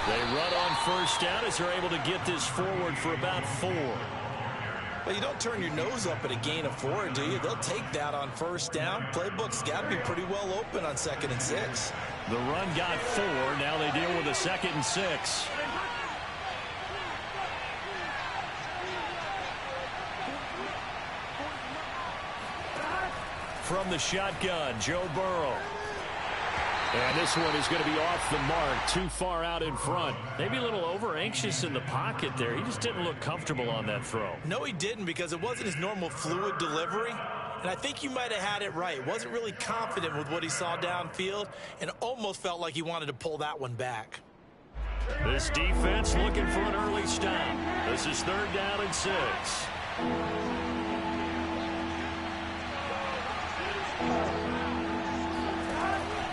They run on first down as they're able to get this forward for about 4. Well, you don't turn your nose up at a gain of 4, do you? They'll take that on first down. Playbook's got to be pretty well open on 2nd and 6. The run got 4. Now they deal with a 2nd and 6. From the shotgun, Joe Burrow. And this one is going to be off the mark, too far out in front. Maybe a little over-anxious in the pocket there. He just didn't look comfortable on that throw. No, he didn't, because it wasn't his normal fluid delivery. And I think you might have had it right. Wasn't really confident with what he saw downfield and almost felt like he wanted to pull that one back. This defense looking for an early stop. This is 3rd down and 6.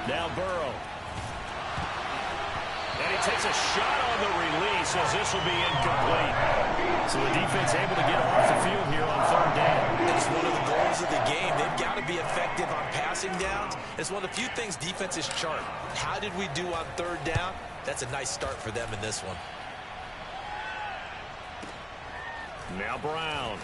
Now Burrow. And he takes a shot on the release as this will be incomplete. So the defense able to get off the field here on 3rd down. It's one of the goals of the game. They've got to be effective on passing downs. It's one of the few things defenses chart. How did we do on 3rd down? That's a nice start for them in this one. Now Brown.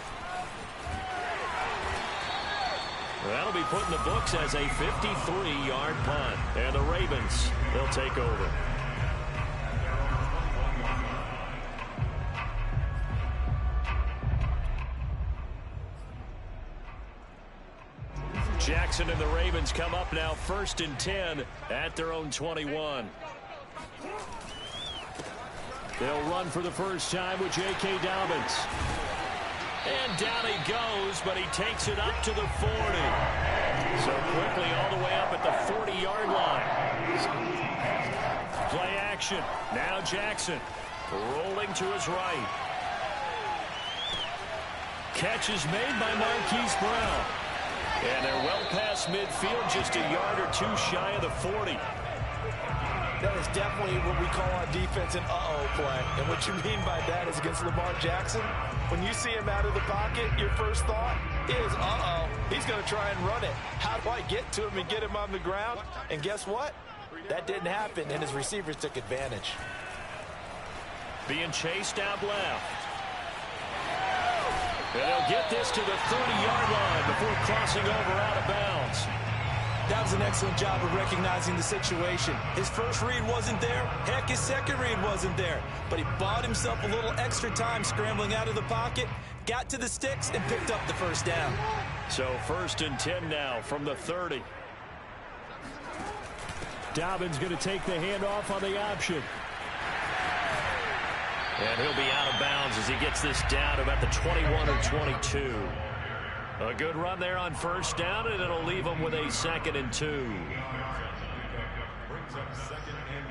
That'll be put in the books as a 53-yard punt. And the Ravens, they'll take over. Jackson and the Ravens come up now 1st and 10 at their own 21. They'll run for the first time with J.K. Dobbins. And down he goes, but he takes it up to the 40. So quickly all the way up at the 40-yard line. Play action. Now Jackson rolling to his right. Catch is made by Marquise Brown. And they're well past midfield, just a yard or 2 shy of the 40. That is definitely what we call on defense an uh-oh play. And what you mean by that is against Lamar Jackson, when you see him out of the pocket, your first thought is, uh-oh, he's going to try and run it. How do I get to him and get him on the ground? And guess what? That didn't happen, and his receivers took advantage. Being chased out left. And they'll get this to the 30-yard line before crossing over out of bounds. That was an excellent job of recognizing the situation. His first read wasn't there. Heck, his second read wasn't there. But he bought himself a little extra time scrambling out of the pocket, got to the sticks, and picked up the first down. So 1st and 10 now from the 30. Dobbins going to take the handoff on the option. And he'll be out of bounds as he gets this down about the 21 or 22. A good run there on first down, and it'll leave him with a 2nd and 2. Brings up 2nd and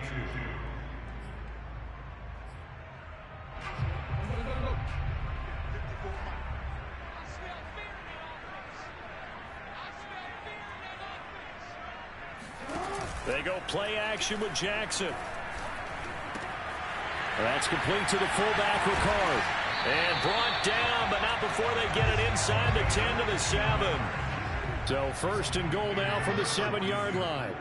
2. They go play action with Jackson. That's complete to the fullback, Ricard. And brought down, but not before they get it inside the 10 to the 7. So 1st and goal now from the 7-yard line.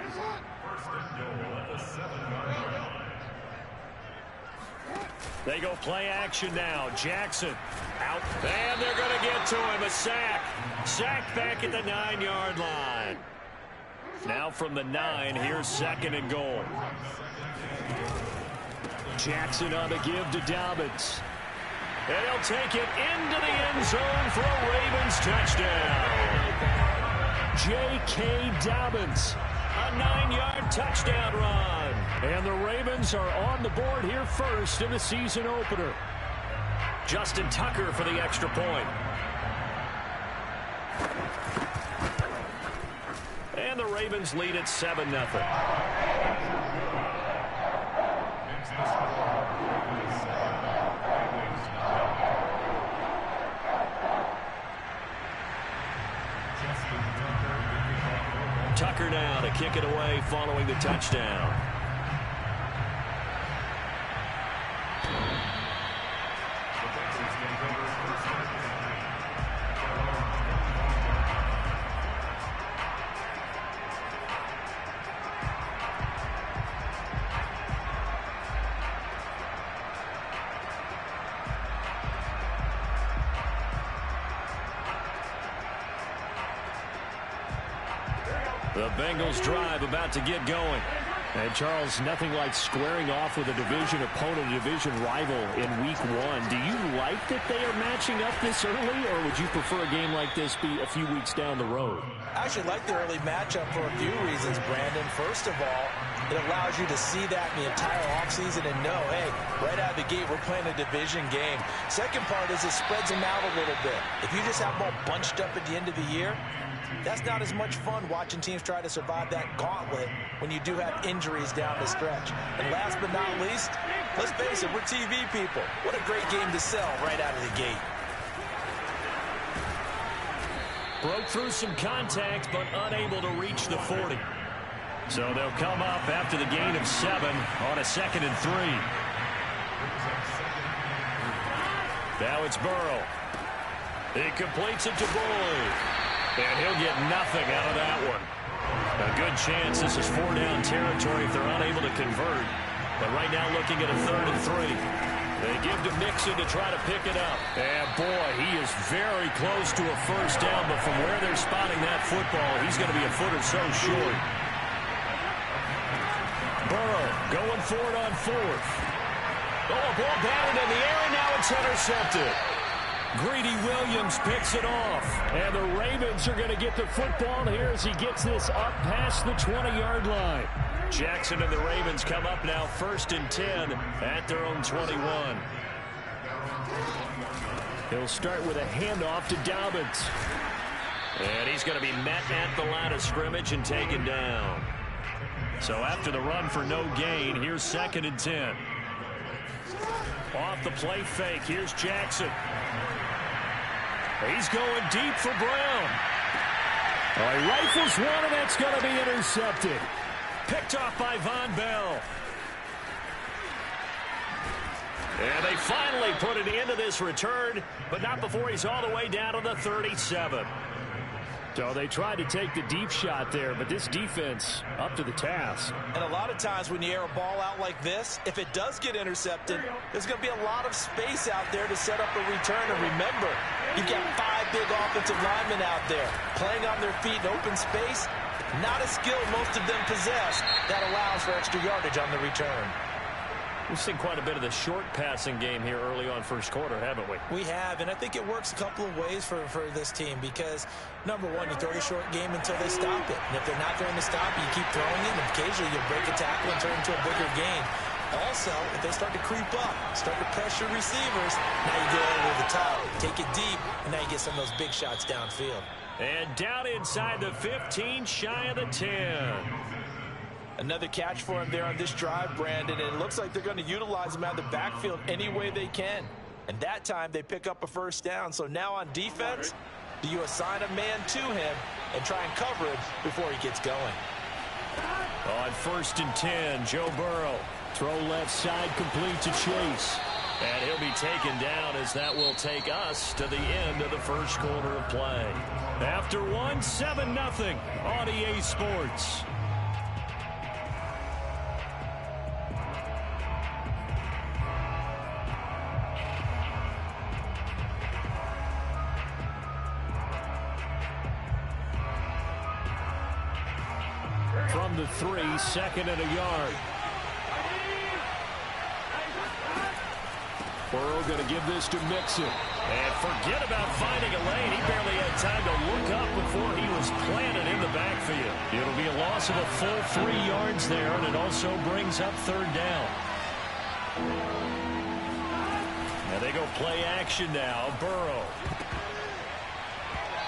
They go play action now. Jackson out. And they're going to get to him. A sack. Sacked back at the 9-yard line. Now from the 9, here's 2nd and goal. Jackson on the give to Dobbins. And he'll take it into the end zone for a Ravens touchdown. J.K. Dobbins, a 9-yard touchdown run. And the Ravens are on the board here first in the season opener. Justin Tucker for the extra point. And the Ravens lead at 7-0. Tucker now to kick it away following the touchdown. The Bengals drive about to get going. And Charles, nothing like squaring off with a division opponent, a division rival in week 1. Do you like that they are matching up this early, or would you prefer a game like this be a few weeks down the road? I actually like the early matchup for a few reasons, Brandon. First of all, it allows you to see that in the entire offseason and know, hey, right out of the gate, we're playing a division game. Second part is it spreads them out a little bit. If you just have them all bunched up at the end of the year, that's not as much fun watching teams try to survive that gauntlet when you do have injuries down the stretch. And last but not least, let's face it, we're TV people. What a great game to sell right out of the gate. Broke through some contact, but unable to reach the 40. So they'll come up after the gain of 7 on a 2nd and 3. Now it's Burrow. He completes it to Boyd. And he'll get nothing out of that one. A good chance this is 4-down territory if they're unable to convert. But right now looking at a 3rd and 3. They give to Mixon to try to pick it up. And boy, he is very close to a 1st down. But from where they're spotting that football, he's going to be a foot or so short. Burrow going for it on 4th. Oh, a ball batted in the air, and now it's intercepted. Greedy Williams picks it off. And the Ravens are going to get the football here as he gets this up past the 20-yard line. Jackson and the Ravens come up now 1st and 10 at their own 21. He'll start with a handoff to Dobbins. And he's going to be met at the line of scrimmage and taken down. So after the run for no gain, here's 2nd and 10. Off the play fake, here's Jackson. He's going deep for Brown. Oh, he rifles one, and that's going to be intercepted. Picked off by Von Bell. And they finally put an end to this return, but not before he's all the way down to the 37. So they tried to take the deep shot there, but this defense up to the task. And a lot of times when you air a ball out like this, if it does get intercepted, there's going to be a lot of space out there to set up a return. And remember, you've got 5 big offensive linemen out there playing on their feet in open space. Not a skill most of them possess that allows for extra yardage on the return. We've seen quite a bit of the short passing game here early on 1st quarter, haven't we? We have, and I think it works a couple of ways for this team because, number one, you throw the short game until they stop it. And if they're not going to stop it, you keep throwing it, and occasionally you'll break a tackle and turn it into a bigger gain. Also, if they start to creep up, start to pressure receivers, now you go over the top, take it deep, and now you get some of those big shots downfield. And down inside the 15, shy of the 10. Another catch for him there on this drive, Brandon. And it looks like they're going to utilize him out of the backfield any way they can. And that time they pick up a 1st down. So now on defense, do you assign a man to him and try and cover him before he gets going? On 1st and 10, Joe Burrow. Throw left side, complete to Chase. And he'll be taken down as that will take us to the end of the 1st quarter of play. After 1, 7-0 on EA Sports. From the 3, 2nd and a yard. Burrow going to give this to Mixon. And forget about finding a lane. He barely had time to look up before he was planted in the backfield. It'll be a loss of a full 3 yards there, and it also brings up 3rd down. Now they go play action now. Burrow.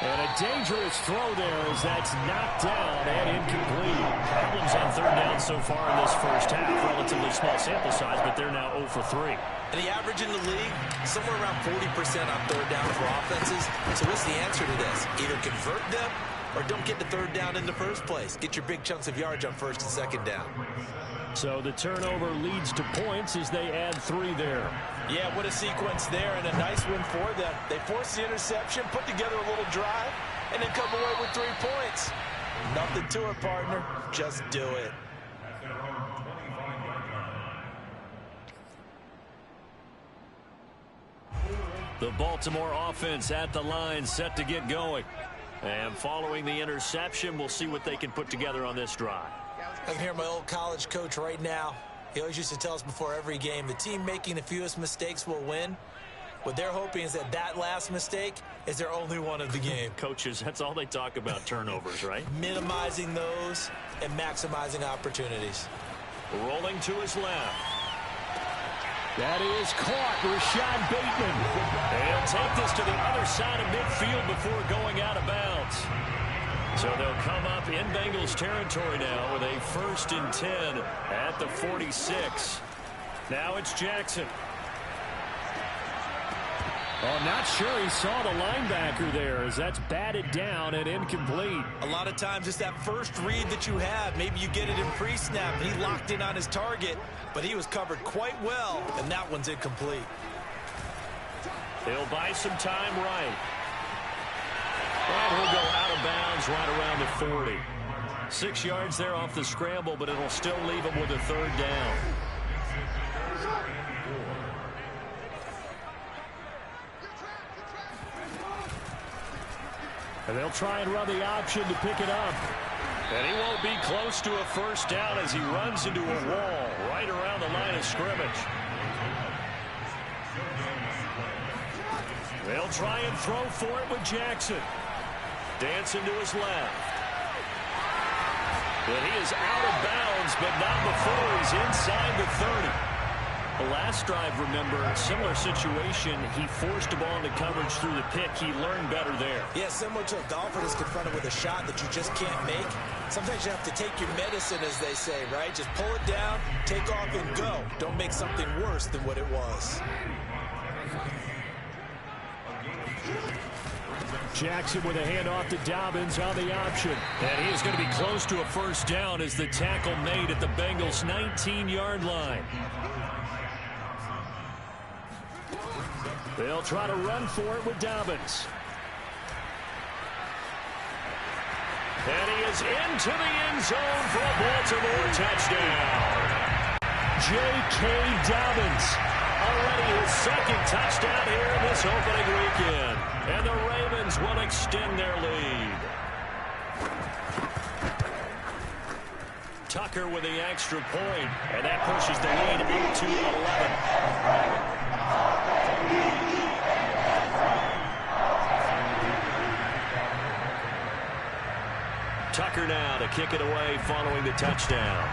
And a dangerous throw there as that's knocked down and incomplete. Problems on 3rd down so far in this 1st half. Relatively small sample size, but they're now 0 for 3. And the average in the league, somewhere around 40% on 3rd down for offenses. So what's the answer to this? Either convert them or don't get the 3rd down in the first place. Get your big chunks of yards on 1st and 2nd down. So the turnover leads to points as they add 3 there. Yeah, what a sequence there, and a nice win for them. They force the interception, put together a little drive, and then come away with 3 points. Nothing to it, partner. Just do it. The Baltimore offense at the line, set to get going. And following the interception, we'll see what they can put together on this drive. I can hear my old college coach right now. He always used to tell us before every game, the team making the fewest mistakes will win. What they're hoping is that last mistake is their only one of the game. Coaches, that's all they talk about, turnovers, right? Minimizing those and maximizing opportunities. Rolling to his left. That is caught. Rashad Bateman. They'll take this to the other side of midfield before going out of bounds. So they'll come up in Bengals territory now with a 1st and 10 at the 46. Now it's Jackson. Oh, not sure he saw the linebacker there as that's batted down and incomplete. A lot of times it's that first read that you have. Maybe you get it in pre-snap and he locked in on his target, but he was covered quite well, and that one's incomplete. He'll buy some time right. And he'll go out of bounds right around the 40. 6 yards there off the scramble, but it'll still leave him with a 3rd down. And they'll try and run the option to pick it up. And he won't be close to a 1st down as he runs into a wall right around the line of scrimmage. They'll try and throw for it with Jackson. Dancing to his left. But he is out of bounds, but not before he's inside the 30. The last drive, remember, similar situation. He forced the ball into coverage through the pick. He learned better there. Yeah, similar to a golfer that's confronted with a shot that you just can't make. Sometimes you have to take your medicine, as they say, right? Just pull it down, take off, and go. Don't make something worse than what it was. Jackson with a handoff to Dobbins on the option. And he is going to be close to a 1st down as the tackle made at the Bengals' 19-yard line. They'll try to run for it with Dobbins. And he is into the end zone for a Baltimore touchdown. J.K. Dobbins. Already his 2nd touchdown here in this opening weekend. And the Ravens will extend their lead. Tucker with the extra point, and that pushes the lead up to 11. Tucker now to kick it away following the touchdown.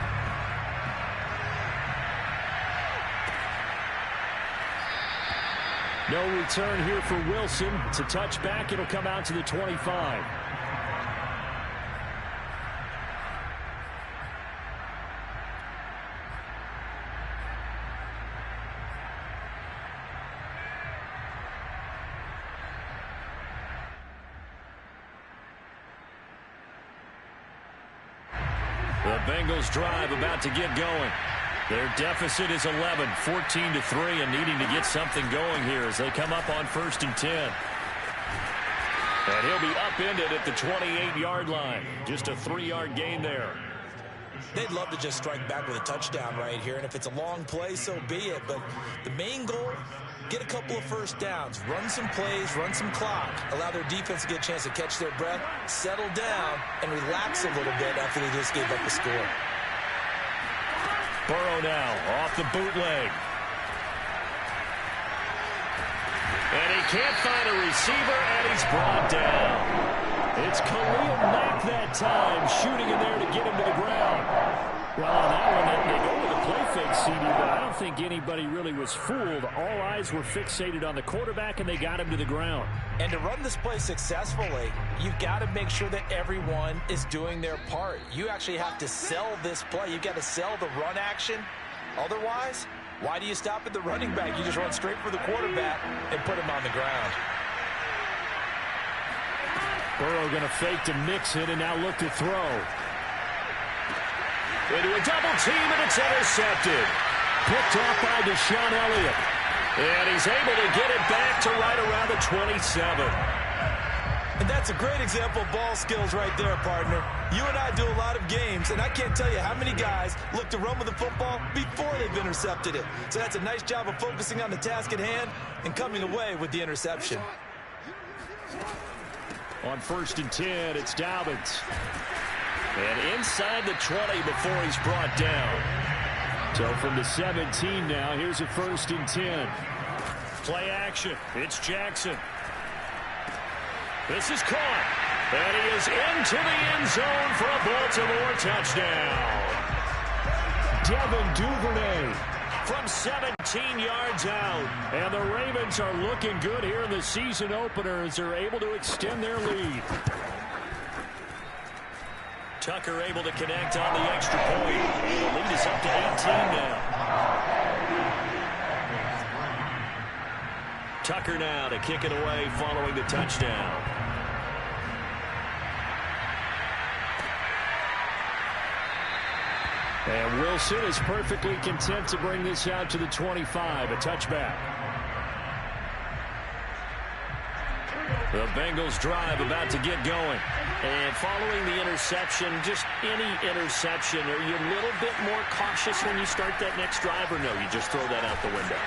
No return here for Wilson. It's a touchback. It'll come out to the 25. The Bengals drive about to get going. Their deficit is 11, 14-3, and needing to get something going here as they come up on 1st and 10. And he'll be upended at the 28-yard line. Just a 3-yard gain there. They'd love to just strike back with a touchdown right here, and if it's a long play, so be it. But the main goal, get a couple of 1st downs, run some plays, run some clock, allow their defense to get a chance to catch their breath, settle down, and relax a little bit after they just gave up a score. Burrow now off the bootleg. And he can't find a receiver, and he's brought down. It's Khalil Mack that time, shooting in there to get him to the ground. Well, on that one, they go with the play fake, CD, but I don't think anybody really was fooled. All eyes were fixated on the quarterback, and they got him to the ground. And to run this play successfully, you've got to make sure that everyone is doing their part. You actually have to sell this play. You've got to sell the run action. Otherwise, why do you stop at the running back? You just run straight for the quarterback and put him on the ground. Burrow going to fake to mix it and now look to throw. Into a double team, and it's intercepted. Picked off by Deshaun Elliott. And he's able to get it back to right around the 27. And that's a great example of ball skills right there, partner. You and I do a lot of games, and I can't tell you how many guys look to run with the football before they've intercepted it. So that's a nice job of focusing on the task at hand and coming away with the interception. On 1st and 10, it's Dobbins. And inside the 20 before he's brought down. So from the 17 now, here's a 1st and 10. Play action. It's Jackson. This is caught. And he is into the end zone for a Baltimore touchdown. Devin Duvernay from 17 yards out. And the Ravens are looking good here in the season opener as they're able to extend their lead. Tucker able to connect on the extra point. And the lead is up to 18 now. Tucker now to kick it away following the touchdown. And Wilson is perfectly content to bring this out to the 25, a touchback. The Bengals drive about to get going. And following the interception, just any interception, are you a little bit more cautious when you start that next drive, or no, you just throw that out the window?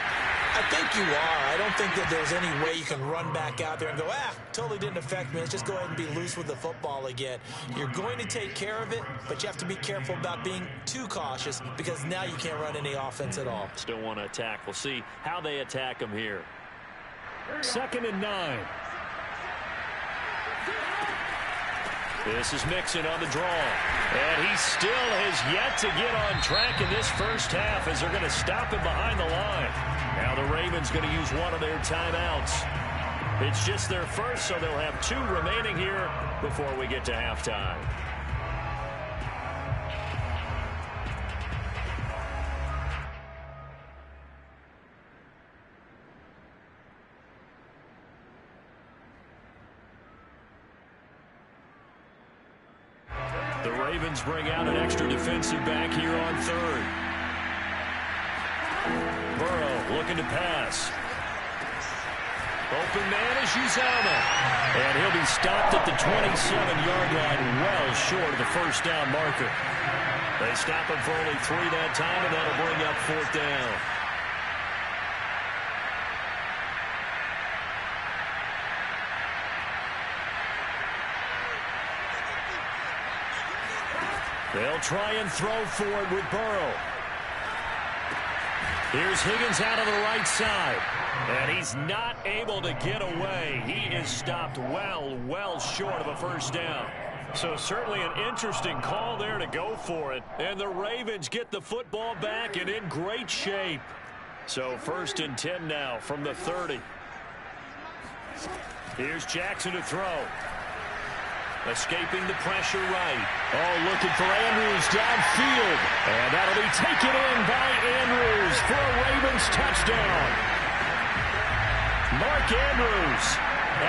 I think you are. I don't think that there's any way you can run back out there and go, totally didn't affect me. Let's just go ahead and be loose with the football again. You're going to take care of it, but you have to be careful about being too cautious because now you can't run any offense at all. Still want to attack. We'll see how they attack them here. 2nd and 9. This is Mixon on the draw. And he still has yet to get on track in this first half as they're going to stop him behind the line. Now the Ravens going to use one of their timeouts. It's just their first, so they'll have 2 remaining here before we get to halftime. The Ravens bring out an extra defensive back here on 3rd. Burrow looking to pass. Open man is Uzomah. And he'll be stopped at the 27-yard line, well short of the first down marker. They stop him for only 3 that time, and that'll bring up 4th down. They'll try and throw for it with Burrow. Here's Higgins out of the right side. And he's not able to get away. He is stopped well short of a first down. So certainly an interesting call there to go for it. And the Ravens get the football back and in great shape. So 1st and 10 now from the 30. Here's Jackson to throw. Escaping the pressure right. Oh, looking for Andrews downfield. And that'll be taken in by Andrews for a Ravens touchdown. Mark Andrews,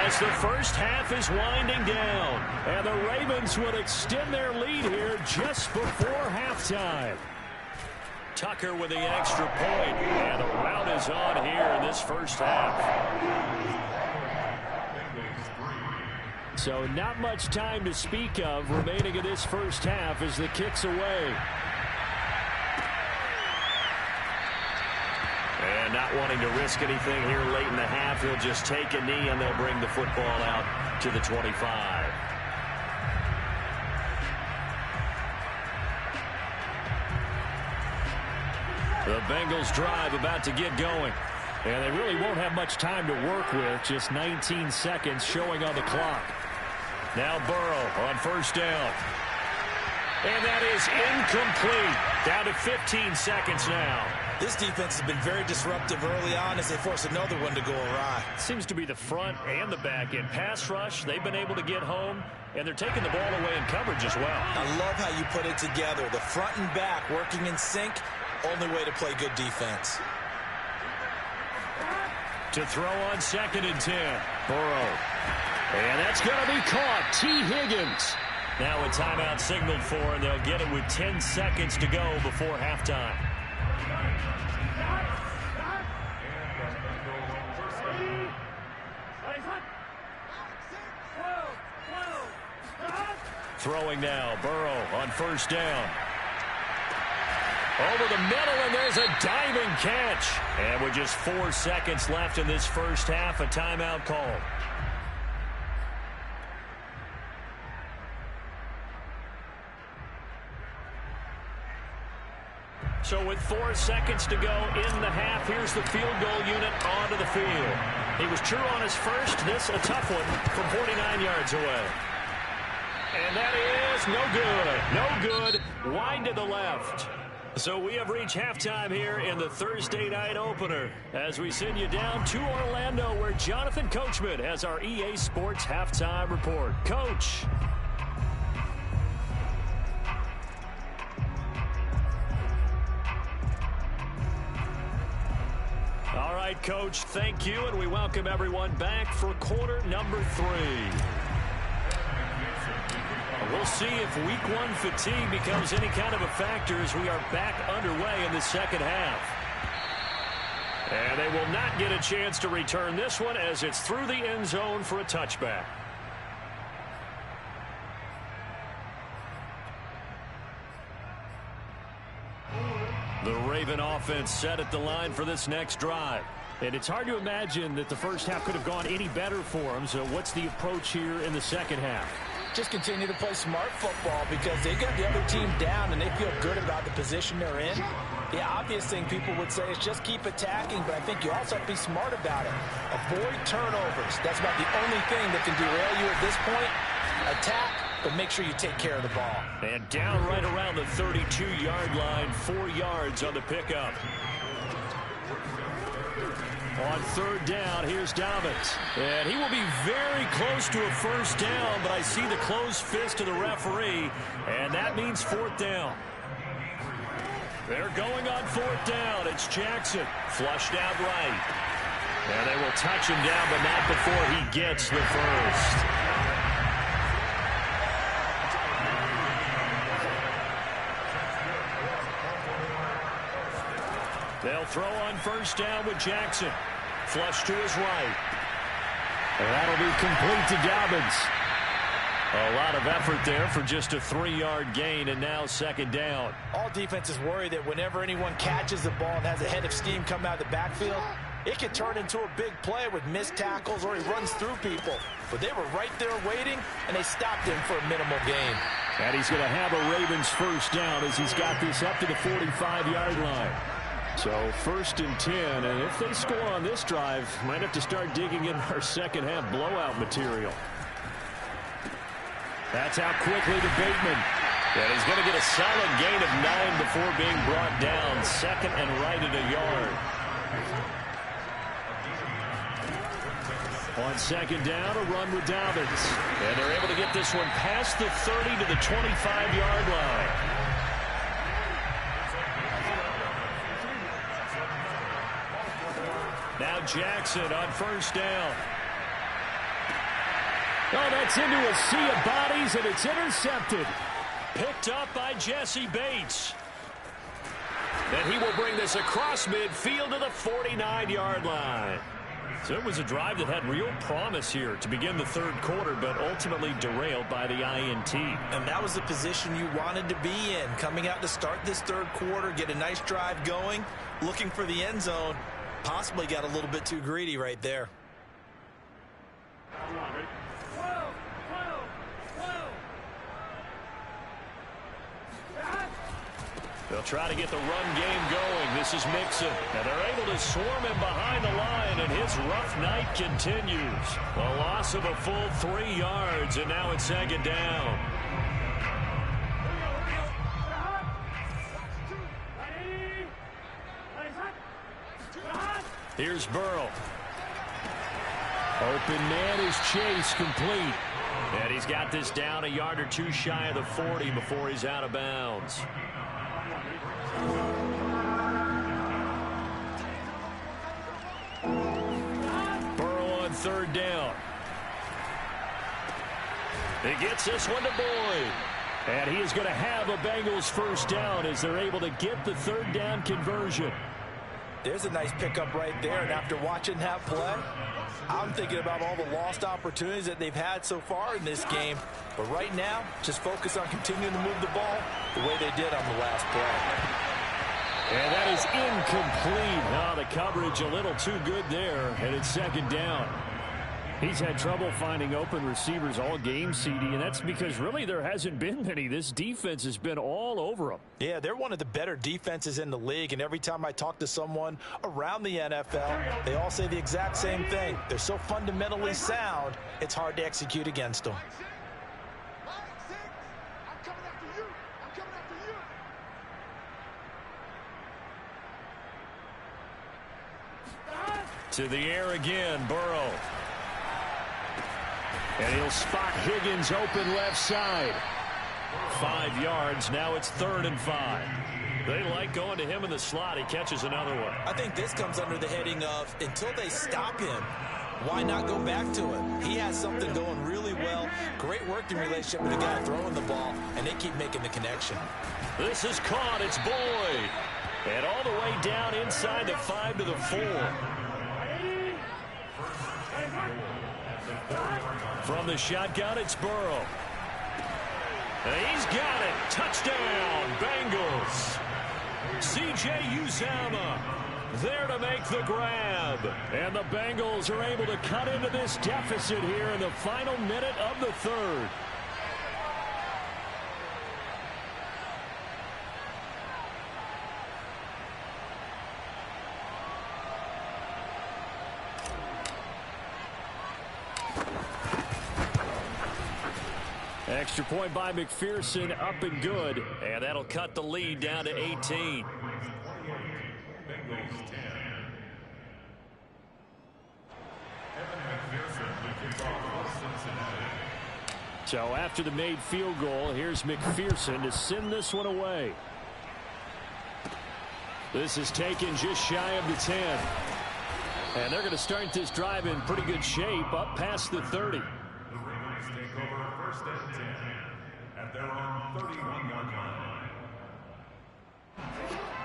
as the first half is winding down. And the Ravens will extend their lead here just before halftime. Tucker with the extra point. And the rout is on here in this first half. So not much time to speak of remaining in this first half as the kick's away. And not wanting to risk anything here late in the half, he'll just take a knee and they'll bring the football out to the 25. The Bengals drive about to get going. And they really won't have much time to work with, just 19 seconds showing on the clock. Now Burrow on first down. And that is incomplete. Down to 15 seconds now. This defense has been very disruptive early on as they force another one to go awry. Seems to be the front and the back end. Pass rush, they've been able to get home, and they're taking the ball away in coverage as well. I love how you put it together. The front and back working in sync, only way to play good defense. To throw on 2nd and 10. Burrow. And that's going to be caught. T. Higgins. Now a timeout signaled for, and they'll get it with 10 seconds to go before halftime. Throwing now, Burrow on first down. Over the middle, and there's a diving catch. And with just 4 seconds left in this first half, a timeout call. So with 4 seconds to go in the half, here's the field goal unit onto the field. He was true on his first. This a tough one from 49 yards away. And that is no good. No good. Wide to the left. So we have reached halftime here in the Thursday night opener as we send you down to Orlando where Jonathan Coachman has our EA Sports halftime report. Coach. All right, Coach, thank you, and we welcome everyone back for quarter number 3. We'll see if week 1 fatigue becomes any kind of a factor as we are back underway in the second half. And they will not get a chance to return this one as it's through the end zone for a touchback. The Raven offense set at the line for this next drive. And it's hard to imagine that the first half could have gone any better for them. So what's the approach here in the second half? Just continue to play smart football because they got the other team down and they feel good about the position they're in. The obvious thing people would say is just keep attacking, but I think you also have to be smart about it. Avoid turnovers. That's about the only thing that can derail you at this point. Attack, but make sure you take care of the ball. And down right around the 32-yard line, 4 yards on the pickup. On third down, here's Dobbins. And he will be very close to a first down, but I see the closed fist of the referee, and that means 4th down. They're going on 4th down. It's Jackson, flushed out right. And they will touch him down, but not before he gets the first. They'll throw on first down with Jackson. Flush to his right. And that'll be complete to Dobbins. A lot of effort there for just a 3-yard gain, and now second down. All defenses worry that whenever anyone catches the ball and has a head of steam come out of the backfield, it can turn into a big play with missed tackles or he runs through people. But they were right there waiting, and they stopped him for a minimal gain. And he's going to have a Ravens first down as he's got this up to the 45-yard line. So 1st and 10, and if they score on this drive, might have to start digging in our second half blowout material. That's out quickly to Bateman. And he's going to get a solid gain of 9 before being brought down. 2nd and right at a yard. On second down, a run with Dobbins. And they're able to get this one past the 30 to the 25-yard line. Now Jackson on first down. Oh, that's into a sea of bodies, and it's intercepted. Picked up by Jesse Bates. And he will bring this across midfield to the 49-yard line. So it was a drive that had real promise here to begin the third quarter, but ultimately derailed by the INT. And that was the position you wanted to be in. Coming out to start this third quarter, get a nice drive going, looking for the end zone. Possibly got a little bit too greedy right there. They'll try to get the run game going. This is Mixon. And they're able to swarm him behind the line, and his rough night continues. A loss of a full 3 yards, and now it's second down. Here's Burrow. Open man is Chase, complete. And he's got this down a yard or two shy of the 40 before he's out of bounds. Burrow on third down. He gets this one to Boyd. And he is going to have a Bengals first down as they're able to get the third down conversion. There's a nice pickup right there, and after watching that play, I'm thinking about all the lost opportunities that they've had so far in this game. But right now, just focus on continuing to move the ball the way they did on the last play. And that is incomplete. Now the coverage a little too good there, and it's second down. He's had trouble finding open receivers all game, CD, and that's because really there hasn't been many. This defense has been all over him. Yeah, they're one of the better defenses in the league, and every time I talk to someone around the NFL, they all say the exact same thing. They're so fundamentally sound, it's hard to execute against them. To the air again, Burrow. And he'll spot Higgins open left side. 5 yards. Now it's 3rd and 5. They like going to him in the slot. He catches another one. I think this comes under the heading of until they stop him, why not go back to him? He has something going really well. Great working relationship with the guy throwing the ball, and they keep making the connection. This is caught. It's Boyd. And all the way down inside the 5 to the 4. From the shotgun, it's Burrow. And he's got it. Touchdown, Bengals. C.J. Uzomah there to make the grab. And the Bengals are able to cut into this deficit here in the final minute of the 3rd. Extra point by McPherson, up and good. And that'll cut the lead down to 18. So after the made field goal, here's McPherson to send this one away. This is taken just shy of the 10. And they're going to start this drive in pretty good shape, up past the 30.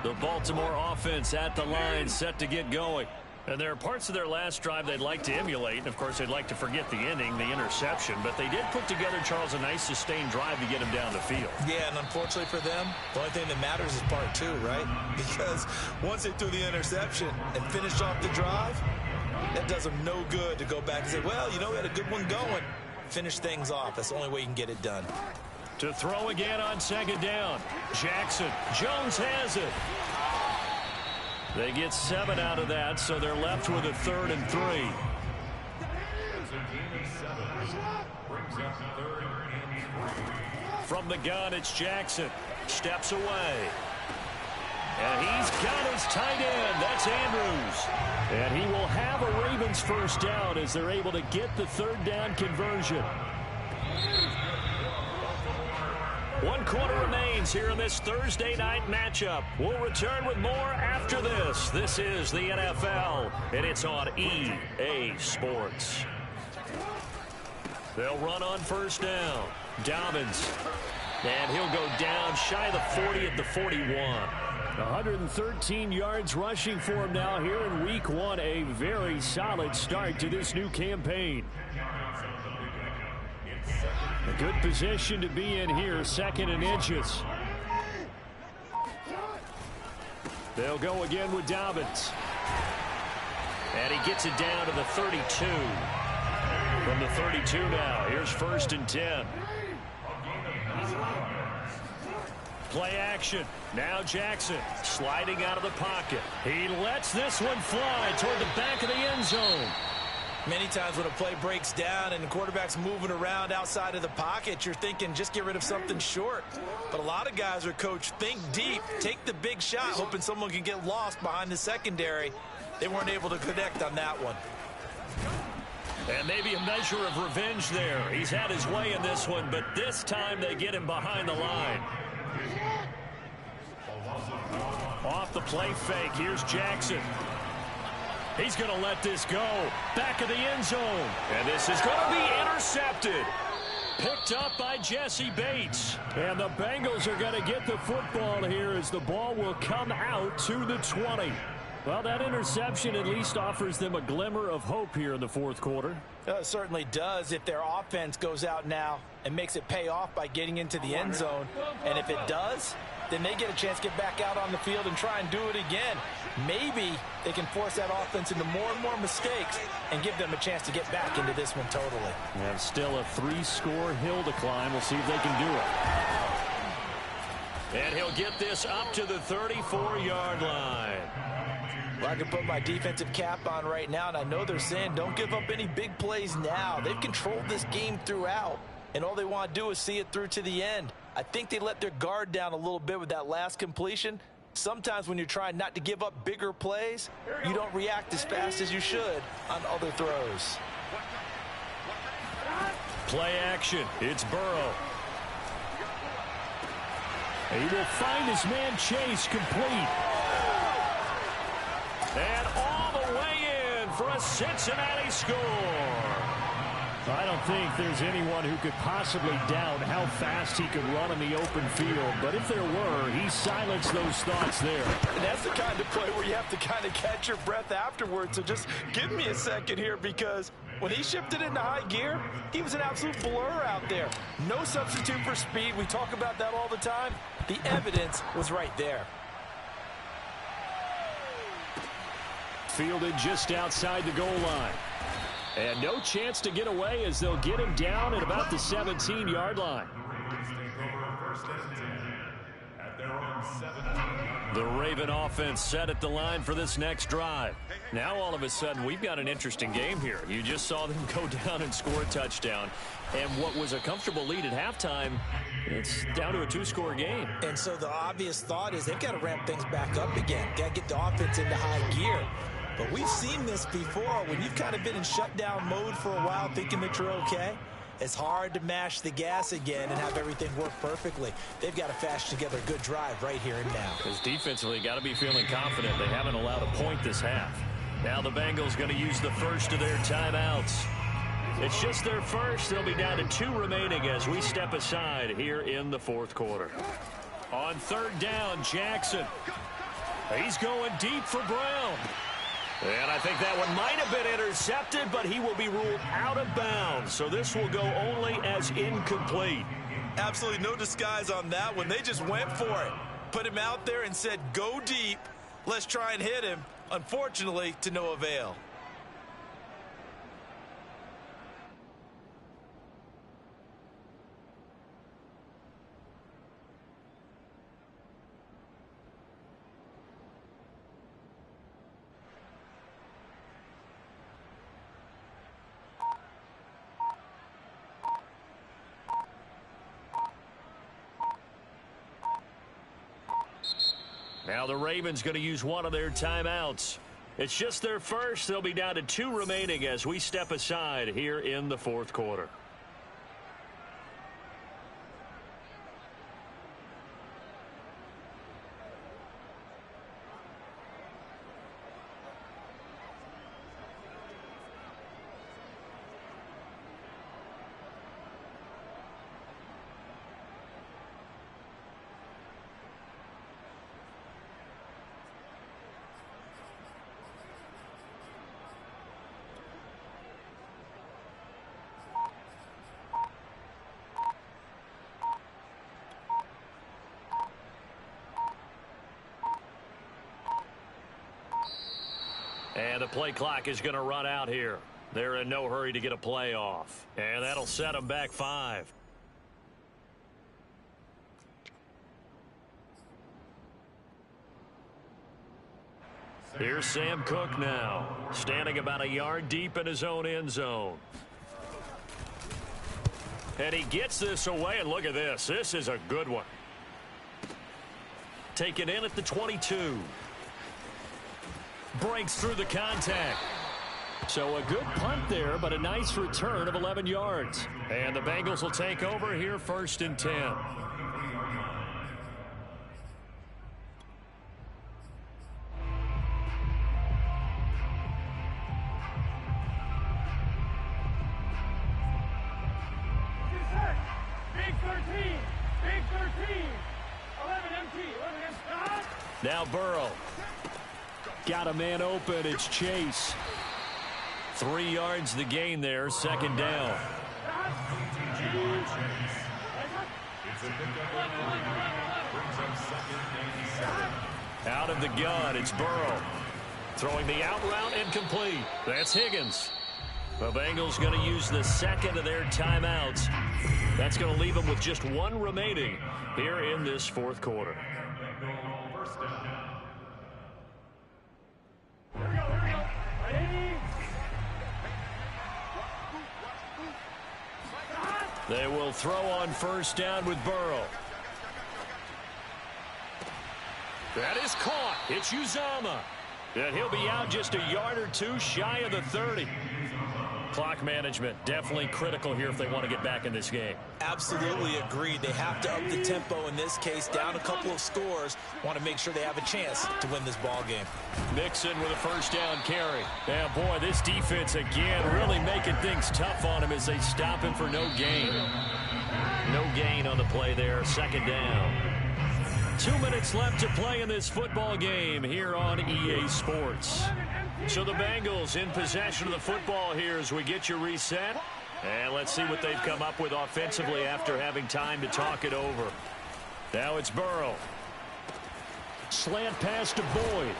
The Baltimore offense at the line, set to get going. And there are parts of their last drive they'd like to emulate. And, of course, they'd like to forget the ending, the interception. But they did put together, Charles, a nice sustained drive to get him down the field. Yeah, and unfortunately for them, the only thing that matters is part 2, right? Because once they threw the interception and finished off the drive, that does them no good to go back and say, well, you know, we had a good one going. Finish things off. That's the only way you can get it done. To throw again on 2nd down. Jackson. Jones has it. They get 7 out of that, so they're left with a 3rd and 3. From the gun, it's Jackson. Steps away. And he's got his tight end. That's Andrews. And he will have a Ravens first down as they're able to get the 3rd down conversion. 1 quarter remains here in this Thursday night matchup. We'll return with more after this. This is the NFL, and it's on EA Sports. They'll run on 1st down. Dobbins. And he'll go down shy of the 40 at the 41. 113 yards rushing for him now here in Week 1. A very solid start to this new campaign. A good position to be in here, 2nd and inches. They'll go again with Dobbins. And he gets it down to the 32. From the 32 now, here's 1st and 10. Play action. Now Jackson sliding out of the pocket. He lets this one fly toward the back of the end zone. Many times when a play breaks down and the quarterback's moving around outside of the pocket, you're thinking just get rid of something short. But a lot of guys are coached, think deep, take the big shot, hoping someone can get lost behind the secondary. They weren't able to connect on that one. And maybe a measure of revenge there. He's had his way in this one, but this time they get him behind the line. Off the play fake, here's Jackson. He's going to let this go. Back of the end zone. And this is going to be intercepted. Picked up by Jesse Bates. And the Bengals are going to get the football here as the ball will come out to the 20. Well, that interception at least offers them a glimmer of hope here in the 4th quarter. It certainly does if their offense goes out now and makes it pay off by getting into the end zone. And if it does, then they get a chance to get back out on the field and try and do it again. Maybe they can force that offense into more and more mistakes and give them a chance to get back into this one totally. And still a 3-score hill to climb. We'll see if they can do it. And he'll get this up to the 34-yard line. Well, I can put my defensive cap on right now, and I know they're saying don't give up any big plays now. They've controlled this game throughout, and all they want to do is see it through to the end. I think they let their guard down a little bit with that last completion. Sometimes when you're trying not to give up bigger plays, you don't react as fast as you should on other throws. Play action. It's Burrow. He will find his man Chase complete. And all the way in for a Cincinnati score. I don't think there's anyone who could possibly doubt how fast he could run in the open field. But if there were, he silenced those thoughts there. And that's the kind of play where you have to kind of catch your breath afterwards. So just give me a second here, because when he shifted into high gear, he was an absolute blur out there. No substitute for speed. We talk about that all the time. The evidence was right there. Fielded just outside the goal line. And no chance to get away as they'll get him down at about the 17-yard line. The Raven offense set at the line for this next drive. Now all of a sudden we've got an interesting game here. You just saw them go down and score a touchdown. And what was a comfortable lead at halftime, it's down to a 2-score game. And so the obvious thought is they've got to ramp things back up again. Got to get the offense into high gear. But we've seen this before. When you've kind of been in shutdown mode for a while thinking that you're okay, it's hard to mash the gas again and have everything work perfectly. They've got to fashion together a good drive right here and now. Because defensively, got to be feeling confident. They haven't allowed a point this half. Now the Bengals going to use the first of their timeouts. It's just their first. They'll be down to 2 remaining as we step aside here in the fourth quarter. On third down, Jackson. He's going deep for Brown. And I think that one might have been intercepted, but he will be ruled out of bounds. So this will go only as incomplete. Absolutely no disguise on that one. They just went for it. Put him out there and said, go deep. Let's try and hit him. Unfortunately, to no avail. Now the Ravens going to use one of their timeouts. It's just their first. They'll be down to 2 remaining as we step aside here in the fourth quarter. And the play clock is going to run out here. They're in no hurry to get a play off. And that'll set them back 5. Here's Sam Cook now, standing about a yard deep in his own end zone. And he gets this away, and look at this. This is a good one. Taken in at the 22. Breaks through the contact. So a good punt there, but a nice return of 11 yards. And the Bengals will take over here, 1st and 10. Now Burrow. Got a man open. It's Chase. 3 yards the gain there. 2nd down. Out of the gun, it's Burrow. Throwing the out route incomplete. That's Higgins. The Bengals going to use the second of their timeouts. That's going to leave them with just one remaining here in this fourth quarter. They will throw on first down with Burrow. That is caught. It's Uzomah. And he'll be out just a yard or two shy of the 30. Clock management definitely critical here if they want to get back in this game. Absolutely agreed. They have to up the tempo in this case, down a couple of scores. Want to make sure they have a chance to win this ball game. Mixon with a first down carry. Yeah, boy, this defense again really making things tough on him as they stop him for no gain. No gain on the play there. Second down. 2 minutes left to play in this football game here on EA Sports. So the Bengals in possession of the football here as we get you reset. And let's see what they've come up with offensively after having time to talk it over. Now it's Burrow. Slant pass to Boyd.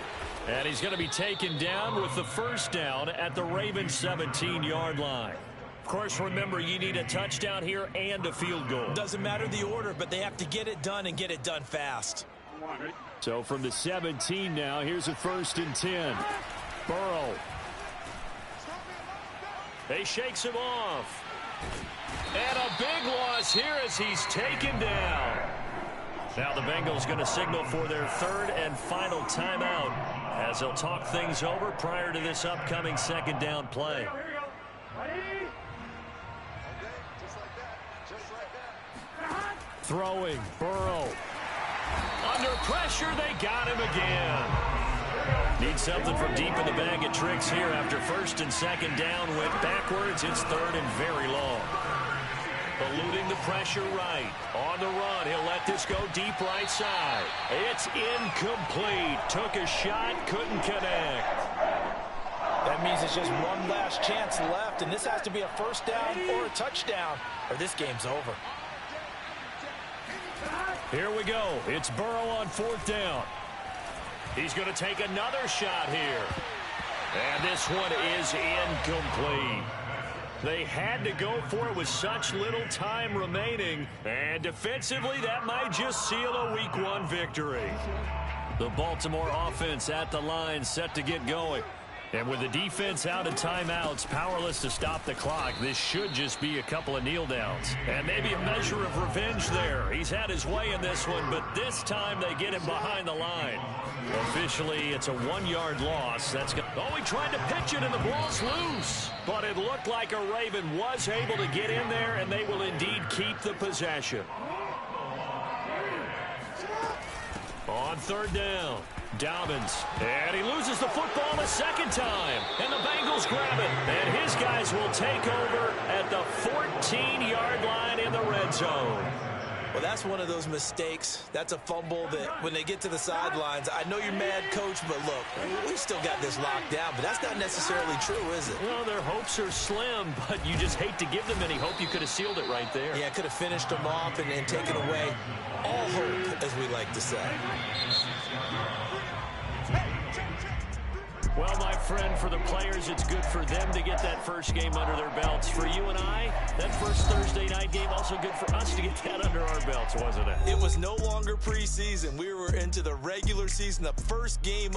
And he's going to be taken down with the first down at the Ravens 17-yard line. Of course, remember, you need a touchdown here and a field goal. Doesn't matter the order, but they have to get it done and get it done fast. So from the 17 now, here's a 1st and 10. Burrow. He shakes him off. And a big loss here as he's taken down. Now the Bengals going to signal for their third and final timeout as they'll talk things over prior to this upcoming second down play. Throwing, Burrow. Under pressure, they got him again. Need something from deep in the bag of tricks here after first and second down went backwards. It's third and very long. Eluding the pressure right. On the run, he'll let this go deep right side. It's incomplete. Took a shot, couldn't connect. That means it's just one last chance left, and this has to be a first down or a touchdown, or this game's over. Here we go. It's Burrow on fourth down. He's going to take another shot here. And this one is incomplete. They had to go for it with such little time remaining. And defensively, that might just seal a Week 1 victory. The Baltimore offense at the line set to get going. And with the defense out of timeouts, powerless to stop the clock, this should just be a couple of kneel downs. And maybe a measure of revenge there. He's had his way in this one, but this time they get him behind the line. Officially, it's a 1-yard loss. He tried to pitch it and the ball's loose. But it looked like a Raven was able to get in there, and they will indeed keep the possession. On third down. Dobbins, and he loses the football a second time, and the Bengals grab it, and his guys will take over at the 14-yard line in the red zone. Well, that's one of those mistakes. That's a fumble that when they get to the sidelines, I know you're mad, Coach, but look, we still got this locked down, but that's not necessarily true, is it? Well, their hopes are slim, but you just hate to give them any hope. You could have sealed it right there. Yeah, could have finished them off and taken away all hope, as we like to say. Well, my friend, for the players, it's good for them to get that first game under their belts. For you and I, that first Thursday night game, also good for us to get that under our belts, wasn't it? It was no longer preseason. We were into the regular season, the first game